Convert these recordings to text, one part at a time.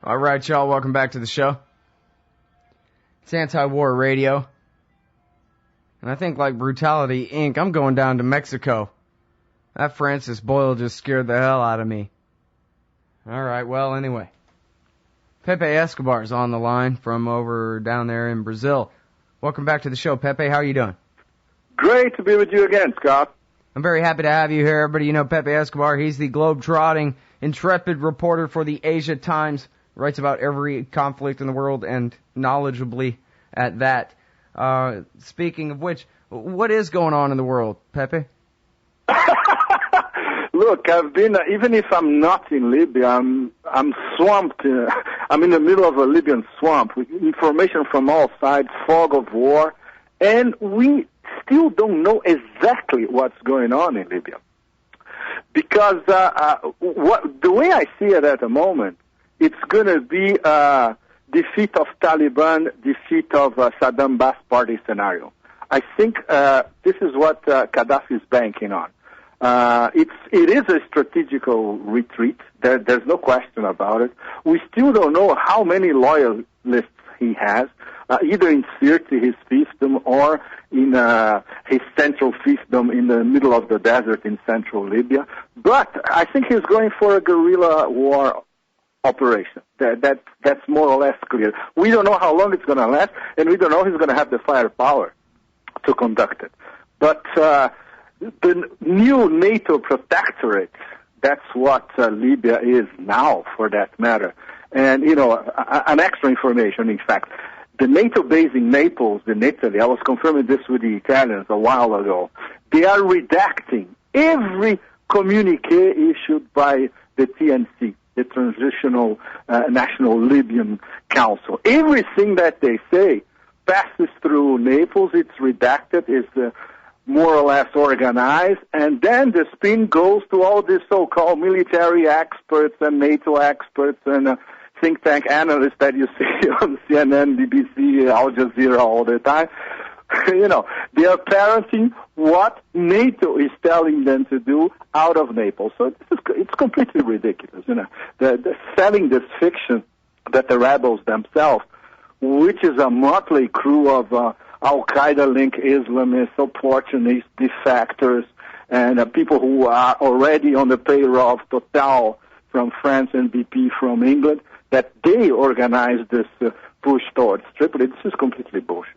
All right, y'all, welcome back to the show. It's Anti-War Radio. And I think like Brutality Inc., I'm going down to Mexico. That Francis Boyle just scared the hell out of me. All right, well, anyway. Pepe Escobar's on the line from over down there in Brazil. Welcome back to the show, Pepe. How are you doing? Great to be with you again, Scott. I'm very happy to have you here. Everybody, you know Pepe Escobar. He's the globe-trotting, intrepid reporter for the Asia Times. Writes about every conflict in the world and knowledgeably at that. Speaking of which, what is going on in the world, Pepe? Look, I've been, even if I'm not in Libya, I'm swamped. I'm in the middle of a Libyan swamp with information from all sides, fog of war, and we still don't know exactly what's going on in Libya. Because the way I see it at the moment, it's going to be defeat of Taliban, defeat of Saddam Baath party scenario. I think this is what Gadhafi is banking on. It is a strategical retreat. There's no question about it. We still don't know how many loyalists he has, either in Sirte, his fiefdom, or in his central fiefdom in the middle of the desert in central Libya. But I think he's going for a guerrilla war operation. That's more or less clear. We don't know how long it's going to last, and we don't know if he's going to have the firepower to conduct it. But the new NATO protectorate, that's what Libya is now, for that matter. And, you know, an extra information, in fact, the NATO base in Naples, in Italy, I was confirming this with the Italians a while ago, they are redacting every communique issued by the TNC, the Transitional National Libyan Council. Everything that they say passes through Naples, it's redacted, is more or less organized, and then the spin goes to all these so-called military experts and NATO experts and think tank analysts that you see on CNN, BBC, Al Jazeera all the time. You know, they are parroting what NATO is telling them to do out of Naples. So it's completely ridiculous, you know. They're selling this fiction that the rebels themselves, which is a motley crew of Al-Qaeda-linked Islamists, opportunist defectors, and people who are already on the payroll of Total from France and BP from England, that they organized this push towards Tripoli. This is completely bullshit.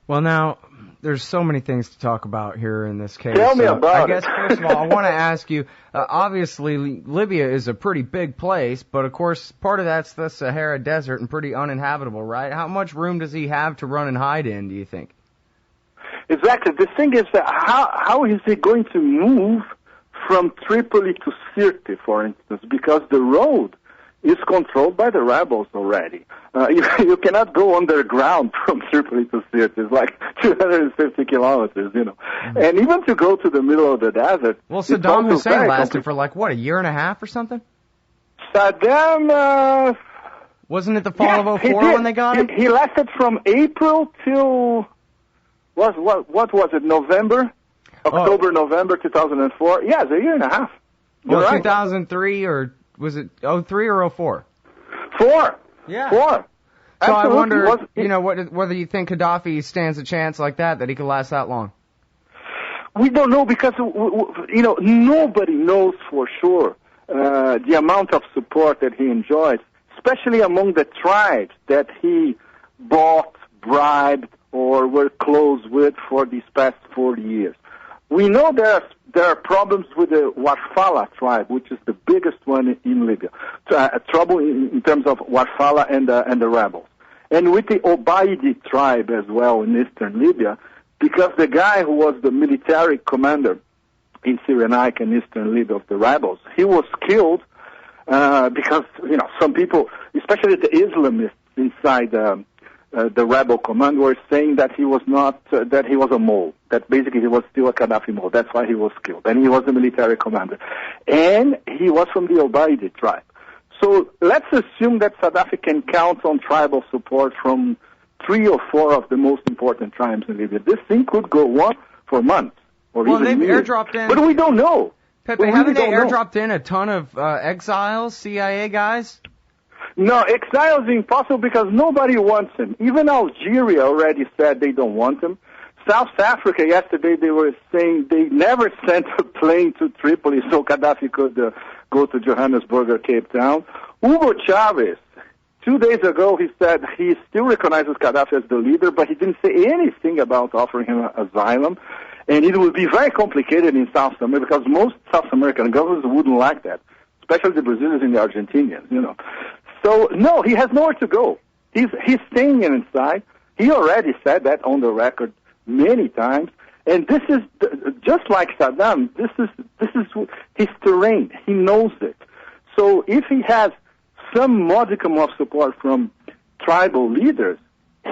Well, now, there's so many things to talk about here in this case. Tell me about it. I guess, first of all, I want to ask you, obviously, Libya is a pretty big place, but, of course, part of that's the Sahara Desert and pretty uninhabitable, right? How much room does he have to run and hide in, do you think? Exactly. The thing is that how is he going to move from Tripoli to Sirte, for instance, because the road is controlled by the rebels already. You cannot go underground from Tripoli to Sirte. It's like 250 kilometers, you know. Mm-hmm. And even to go to the middle of the desert... Well, Saddam Hussein lasted for like, what, a year and a half or something? Saddam... Wasn't it the fall of 04 when they got him? He lasted from April till... What was it, November? October, November 2004? Yes, a year and a half. Well, right. 2003 or... Was it 03 or 04? 4. Yeah. 4. So Absolutely. I wonder, you know, whether you think Gadhafi stands a chance like that he could last that long. We don't know because, you know, nobody knows for sure the amount of support that he enjoys, especially among the tribes that he bought, bribed, or were close with for these past 40 years. We know there are problems with the Warfala tribe, which is the biggest one in Libya. Trouble in terms of Warfala and the rebels. And with the Obaidi tribe as well in eastern Libya, because the guy who was the military commander in Cyrenaica and eastern Libya of the rebels, he was killed because, you know, some people, especially the Islamists inside the rebel command, were saying that he was not, that he was a mole, that basically he was still a Gadhafi mole. That's why he was killed. And he was the military commander. And he was from the Obaidi tribe. So let's assume that Gadhafi can count on tribal support from 3 or 4 of the most important tribes in Libya. This thing could go on for months or even they've years. Airdropped in. But we don't know. Pepe, haven't they airdropped in a ton of exiles, CIA guys? No, exile is impossible because nobody wants him. Even Algeria already said they don't want him. South Africa, yesterday, they were saying they never sent a plane to Tripoli so Gadhafi could go to Johannesburg or Cape Town. Hugo Chavez, 2 days ago, he said he still recognizes Gadhafi as the leader, but he didn't say anything about offering him asylum. And it would be very complicated in South America because most South American governments wouldn't like that, especially the Brazilians and the Argentinians, you know. So, no, he has nowhere to go. He's staying inside. He already said that on the record many times. And this is, just like Saddam, this is his terrain. He knows it. So if he has some modicum of support from tribal leaders,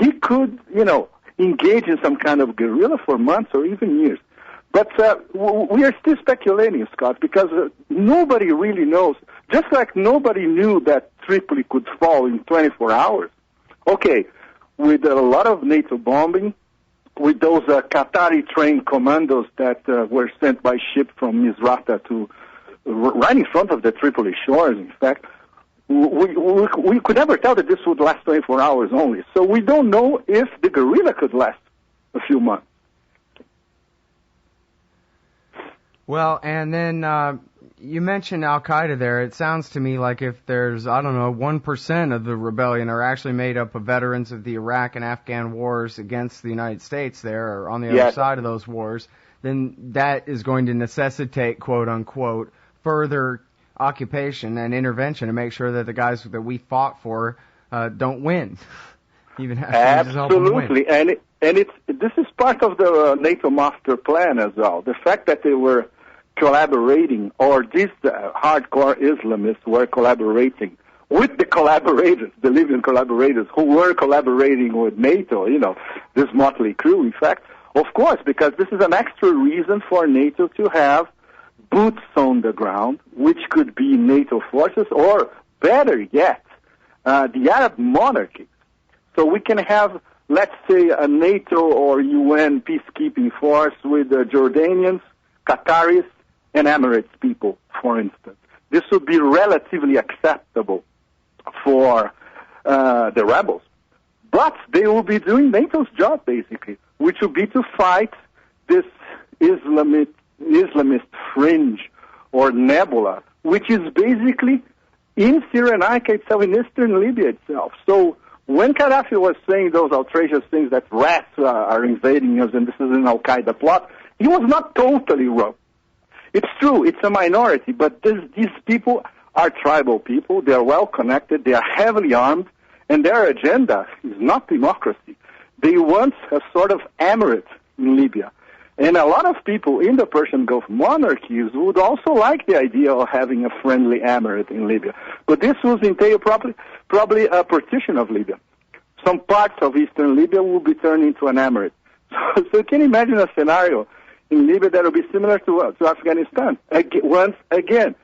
he could, you know, engage in some kind of guerrilla for months or even years. But we are still speculating, Scott, because nobody really knows. Just like nobody knew that Tripoli could fall in 24 hours. Okay, with a lot of NATO bombing, with those Qatari-trained commandos that were sent by ship from Misrata to right in front of the Tripoli shores, in fact, we could never tell that this would last 24 hours only. So we don't know if the guerrilla could last a few months. Well, and then you mentioned Al-Qaeda there. It sounds to me like if there's, 1% of the rebellion are actually made up of veterans of the Iraq and Afghan wars against the United States there, or on the other side of those wars, then that is going to necessitate, quote-unquote, further occupation and intervention to make sure that the guys that we fought for don't win. Even Absolutely, and this is part of the NATO master plan as well. The fact that they were collaborating, or these hardcore Islamists were collaborating with the collaborators, the Libyan collaborators who were collaborating with NATO, you know, this motley crew, in fact, of course, because this is an extra reason for NATO to have boots on the ground, which could be NATO forces, or better yet, the Arab monarchies. So we can have, let's say, a NATO or UN peacekeeping force with the Jordanians, Qataris, and Emirates people, for instance. This would be relatively acceptable for the rebels. But they will be doing NATO's job, basically, which will be to fight this Islamist fringe or nebula, which is basically in Cyrenaica itself, in eastern Libya itself. So when Gadhafi was saying those outrageous things that rats are invading us and this is an Al-Qaeda plot, he was not totally wrong. It's true, it's a minority, but these people are tribal people. They are well connected. They are heavily armed, and their agenda is not democracy. They want a sort of emirate in Libya. And a lot of people in the Persian Gulf monarchies would also like the idea of having a friendly emirate in Libya. But this will entail probably a partition of Libya. Some parts of eastern Libya will be turned into an emirate. So you can imagine a scenario in Libya that will be similar to Afghanistan. Once again,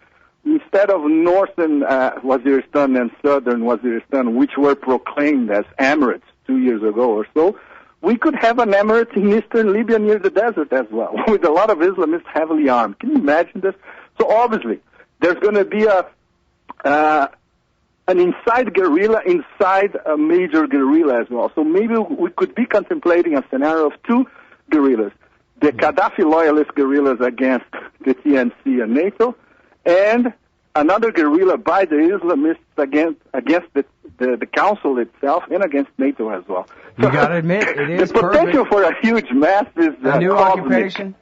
instead of northern Waziristan and southern Waziristan, which were proclaimed as emirates 2 years ago or so, we could have an emirate in eastern Libya near the desert as well, with a lot of Islamists heavily armed. Can you imagine this? So obviously, there's going to be an inside guerrilla inside a major guerrilla as well. So maybe we could be contemplating a scenario of two guerrillas. The Gadhafi loyalist guerrillas against the TNC and NATO, and another guerrilla by the Islamists against the council itself and against NATO as well. You got to admit, it is the potential for a huge mass is a new occupation,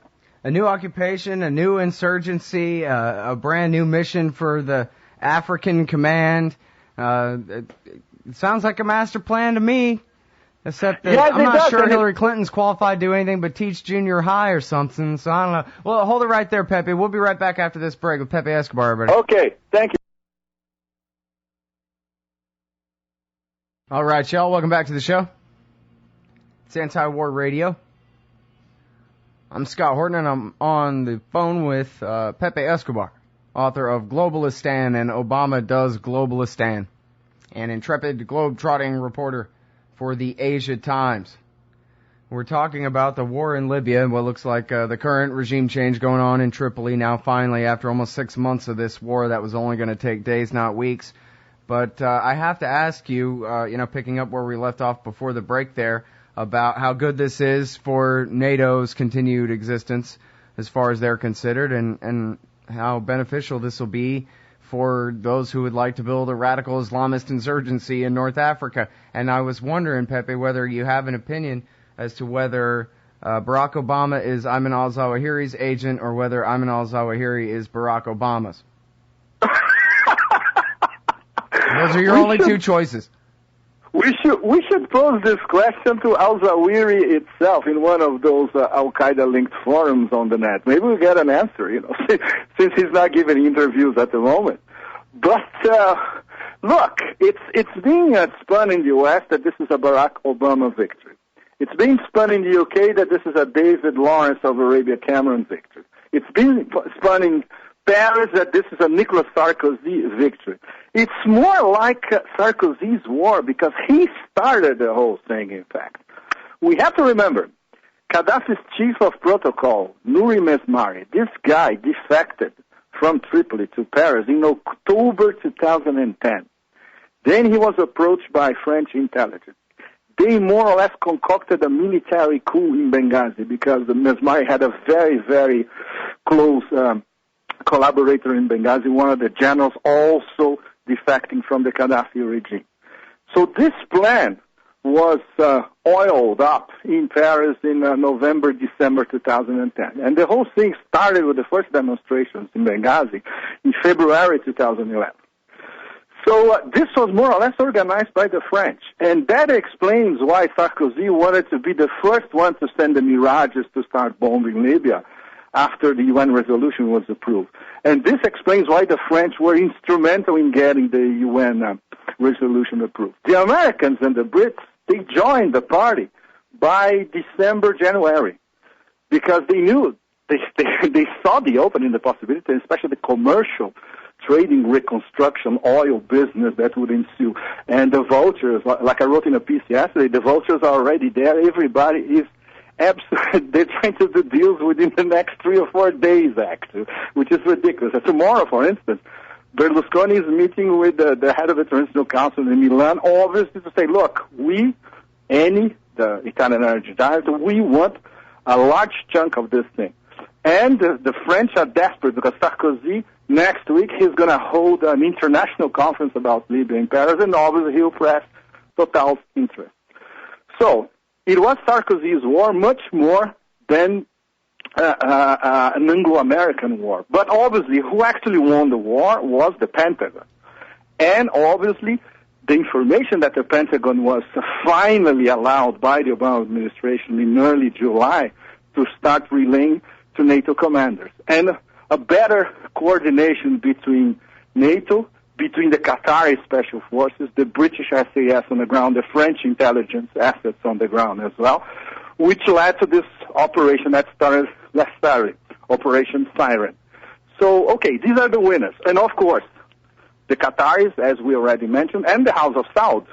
a new insurgency, a brand new mission for the African Command. It sounds like a master plan to me. Except that I'm not sure Hillary Clinton's qualified to do anything but teach junior high or something, so I don't know. Well, hold it right there, Pepe. We'll be right back after this break with Pepe Escobar, everybody. Okay, thank you. All right, y'all, welcome back to the show. It's Anti-War Radio. I'm Scott Horton, and I'm on the phone with Pepe Escobar, author of Globalistan and Obama Does Globalistan, an intrepid globe-trotting reporter for the Asia Times. We're talking about the war in Libya and what looks like the current regime change going on in Tripoli now finally after almost 6 months of this war that was only going to take days, not weeks. But I have to ask you, picking up where we left off before the break there, about how good this is for NATO's continued existence as far as they're considered, and how beneficial this will be for those who would like to build a radical Islamist insurgency in North Africa. And I was wondering, Pepe, whether you have an opinion as to whether Barack Obama is Ayman al-Zawahiri's agent or whether Ayman al-Zawahiri is Barack Obama's. Those are your only two choices. We should pose this question to al-Zawahiri itself in one of those Al-Qaeda linked forums on the net. Maybe we'll get an answer, since he's not giving interviews at the moment. But look, it's being spun in the U.S. that this is a Barack Obama victory. It's being spun in the UK that this is a David Lawrence of Arabia Cameron victory. It's being spun in Paris that this is a Nicolas Sarkozy victory. It's more like Sarkozy's war because he started the whole thing, in fact. We have to remember, Gadhafi's chief of protocol, Nouri Mesmari, this guy defected from Tripoli to Paris in October 2010. Then he was approached by French intelligence. They more or less concocted a military coup in Benghazi because Mesmari had a very, very close collaborator in Benghazi, one of the generals also defecting from the Gadhafi regime. So this plan was oiled up in Paris in November, December 2010. And the whole thing started with the first demonstrations in Benghazi in February 2011. So this was more or less organized by the French. And that explains why Sarkozy wanted to be the first one to send the Mirages to start bombing Libya after the UN resolution was approved. And this explains why the French were instrumental in getting the UN resolution approved. The Americans and the Brits, they joined the party by December, January, because they knew, they saw the opening, the possibility, and especially the commercial trading, reconstruction, oil business that would ensue. And the vultures, like I wrote in a piece yesterday, the vultures are already there. Everybody is they're trying to do deals within the next 3 or 4 days, actually, which is ridiculous. Tomorrow, for instance, Berlusconi is meeting with the head of the Transitional Council in Milan, obviously to say, look, the Italian energy giant, we want a large chunk of this thing. And the French are desperate because Sarkozy, next week, he's going to hold an international conference about Libya in Paris, and obviously he'll press Total's interest. So, it was Sarkozy's war much more than an Anglo-American war. But obviously, who actually won the war was the Pentagon. And obviously, the information that the Pentagon was finally allowed by the Obama administration in early July to start relaying to NATO commanders. And a better coordination between NATO, between the Qatari Special Forces, the British SAS on the ground, the French intelligence assets on the ground as well, which led to this operation that started last Saturday, Operation Siren. So, okay, these are the winners. And of course, the Qataris, as we already mentioned, and the House of Saud,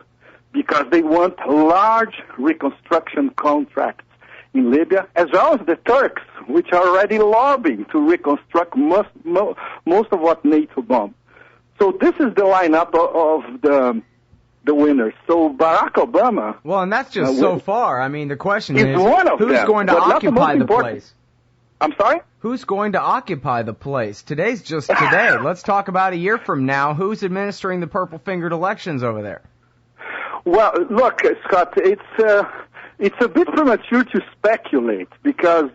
because they want large reconstruction contracts in Libya, as well as the Turks, which are already lobbying to reconstruct most of what NATO bombed. So this is the lineup of the winners. So Barack Obama... Well, and that's just so far. I mean, the question is, who's going to occupy the place? I'm sorry? Who's going to occupy the place? Today's just today. Let's talk about a year from now. Who's administering the purple-fingered elections over there? Well, look, Scott, it's a bit premature to speculate because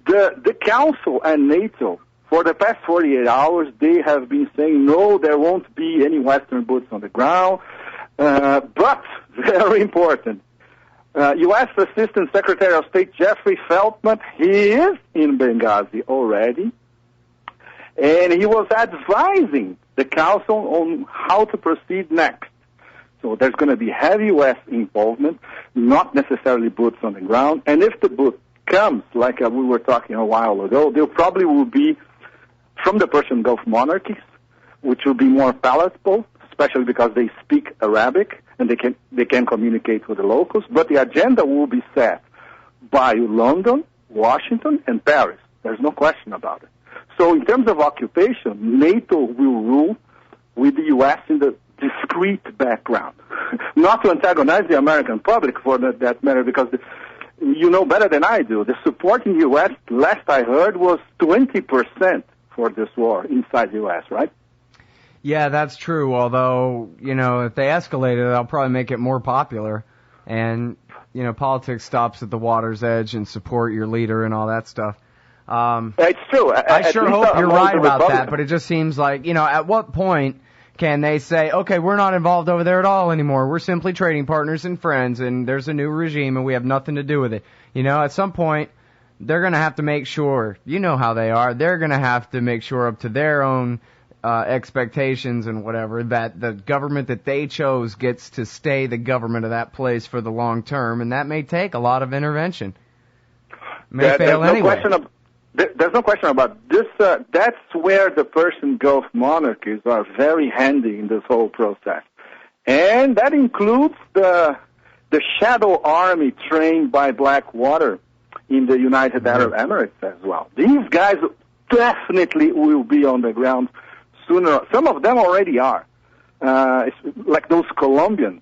the Council and NATO, for the past 48 hours, they have been saying, no, there won't be any Western boots on the ground. But, very important, U.S. Assistant Secretary of State Jeffrey Feltman, he is in Benghazi already, and he was advising the Council on how to proceed next. So there's going to be heavy U.S. involvement, not necessarily boots on the ground, and if the boot comes, like we were talking a while ago, there probably will be from the Persian Gulf monarchies, which will be more palatable, especially because they speak Arabic and they can communicate with the locals. But the agenda will be set by London, Washington, and Paris. There's no question about it. So in terms of occupation, NATO will rule with the U.S. in the discreet background. Not to antagonize the American public for that matter, because you know better than I do. The support in the U.S., last I heard, was 20% for this war inside the U.S., right? Yeah, that's true, although, if they escalate it, they'll probably make it more popular. And, politics stops at the water's edge and support your leader and all that stuff. It's true. I sure hope you're right about that, but it just seems like, at what point can they say, okay, we're not involved over there at all anymore. We're simply trading partners and friends, and there's a new regime, and we have nothing to do with it. At some point, they're going to have to make sure, you know how they are, they're going to have to make sure up to their own expectations and whatever, that the government that they chose gets to stay the government of that place for the long term, and that may take a lot of intervention. May fail anyway. There's no question about this. That's where the Persian Gulf monarchies are very handy in this whole process. And that includes the shadow army trained by Blackwater in the United Arab Emirates as well. These guys definitely will be on the ground sooner. Some of them already are. It's like those Colombians,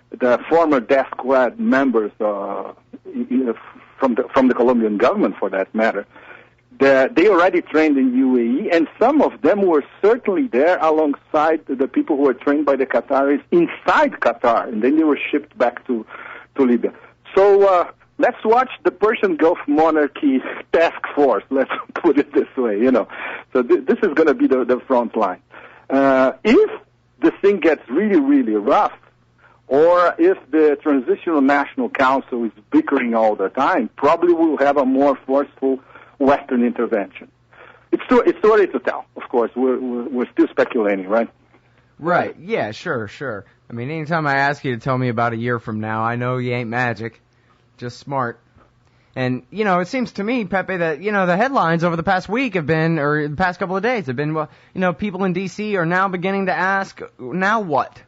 the former death squad members from the Colombian government, for that matter. They already trained in UAE, and some of them were certainly there alongside the people who were trained by the Qataris inside Qatar, and then they were shipped back to Libya. So let's watch the Persian Gulf monarchy task force, let's put it this way, So this is going to be the front line. If the thing gets really, really rough, or if the Transitional National Council is bickering all the time, probably we'll have a more forceful Western intervention. It's too early to tell. Of course, we're still speculating, right? Right. Yeah. Sure. I mean, anytime I ask you to tell me about a year from now, I know you ain't magic, just smart. And it seems to me, Pepe, that the headlines over the past week have been, or the past couple of days have been, well, people in D.C. are now beginning to ask, now what?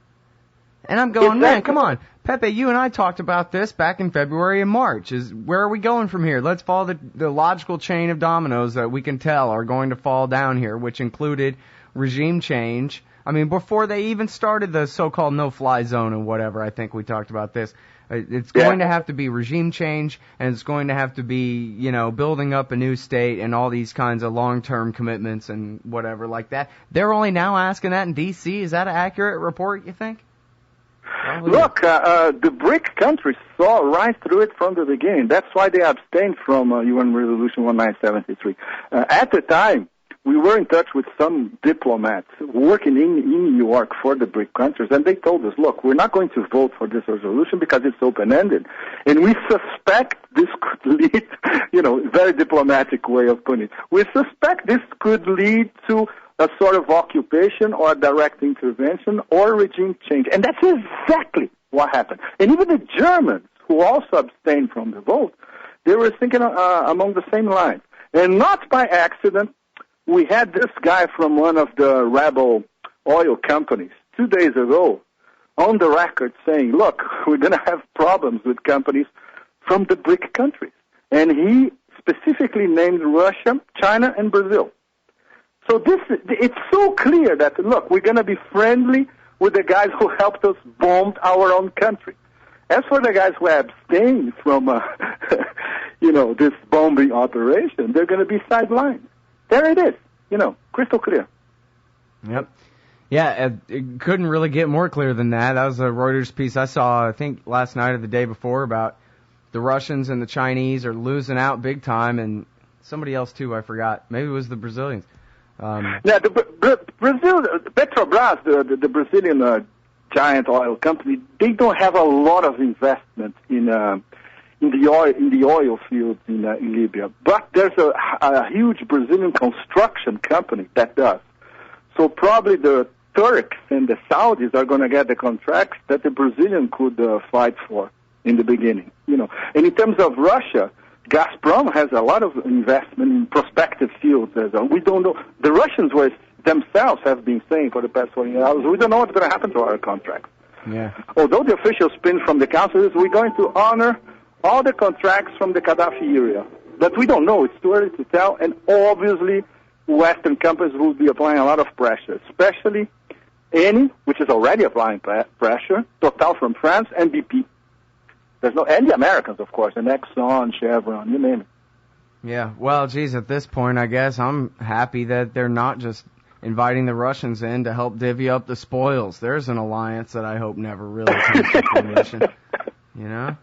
And I'm going, man, come on. Pepe, you and I talked about this back in February and March. Where are we going from here? Let's follow the logical chain of dominoes that we can tell are going to fall down here, which included regime change. I mean, before they even started the so-called no-fly zone and whatever, I think we talked about this. It's going to have to be regime change, and it's going to have to be, building up a new state and all these kinds of long-term commitments and whatever like that. They're only now asking that in D.C. Is that an accurate report, you think? Look, the BRIC countries saw right through it from the beginning. That's why they abstained from UN Resolution 1973. At the time, we were in touch with some diplomats working in New York for the BRIC countries, and they told us, look, we're not going to vote for this resolution because it's open-ended. And we suspect this could lead, very diplomatic way of putting it. We suspect this could lead to a sort of occupation or direct intervention or regime change. And that's exactly what happened. And even the Germans, who also abstained from the vote, they were thinking along the same lines. And not by accident, we had this guy from one of the rebel oil companies 2 days ago on the record saying, look, we're going to have problems with companies from the BRIC countries. And he specifically named Russia, China, and Brazil. So it's so clear that, look, we're going to be friendly with the guys who helped us bomb our own country. As for the guys who abstained from, this bombing operation, they're going to be sidelined. There it is, crystal clear. Yep. Yeah, it couldn't really get more clear than that. That was a Reuters piece I saw, I think, last night or the day before about the Russians and the Chinese are losing out big time, and somebody else, too, I forgot. Maybe it was the Brazilians. Brazil, Petrobras, the Brazilian giant oil company, they don't have a lot of investment in the oil fields in Libya. But there's a huge Brazilian construction company that does. So probably the Turks and the Saudis are going to get the contracts that the Brazilian could fight for in the beginning. And in terms of Russia, Gazprom has a lot of investment in prospective fields. We don't know. The Russians themselves have been saying for the past 40 years, we don't know what's going to happen to our contracts. Yeah. Although the official spin from the council is we're going to honor all the contracts from the Gadhafi era. But we don't know. It's too early to tell. And obviously, Western companies will be applying a lot of pressure, especially Eni, which is already applying pressure, Total from France, and BP. And the Americans, of course, and Exxon, Chevron, you name it. Yeah, well, geez, at this point, I guess I'm happy that they're not just inviting the Russians in to help divvy up the spoils. There's an alliance that I hope never really comes to fruition. You know?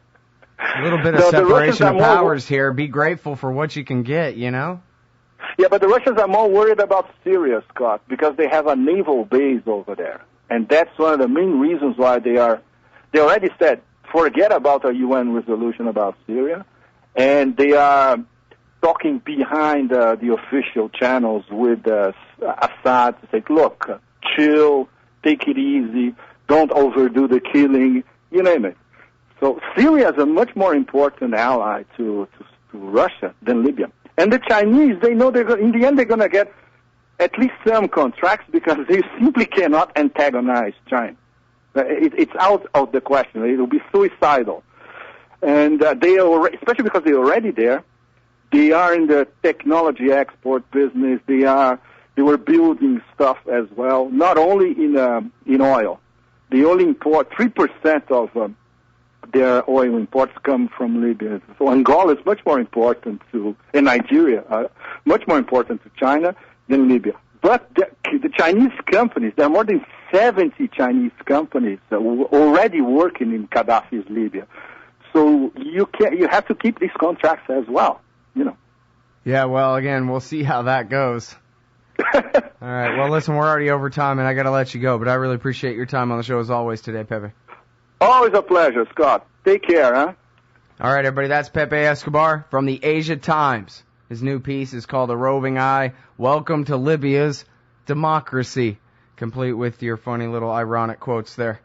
A little bit of separation of powers here. Be grateful for what you can get, you know? Yeah, but the Russians are more worried about Syria, Scott, because they have a naval base over there. And that's one of the main reasons why they already said, forget about a UN resolution about Syria, and they are talking behind the official channels with Assad to say, look, chill, take it easy, don't overdo the killing, you name it. So Syria is a much more important ally to Russia than Libya. And the Chinese, they know in the end they're going to get at least some contracts because they simply cannot antagonize China. It's out of the question. It will be suicidal. And they are, especially because they're already there, they are in the technology export business. They were building stuff as well, not only in oil. They only import 3% of their oil imports come from Libya. So Angola is much more important and Nigeria, much more important to China than Libya. But the Chinese companies, there are more than 70 Chinese companies already working in Gadhafi's Libya. So you have to keep these contracts as well, you know. Yeah, well, again, we'll see how that goes. All right, well, listen, we're already over time, and I got to let you go, but I really appreciate your time on the show as always today, Pepe. Always a pleasure, Scott. Take care, huh? All right, everybody, that's Pepe Escobar from the Asia Times. His new piece is called A Roving Eye, Welcome to Libya's Democracy, complete with your funny little ironic quotes there.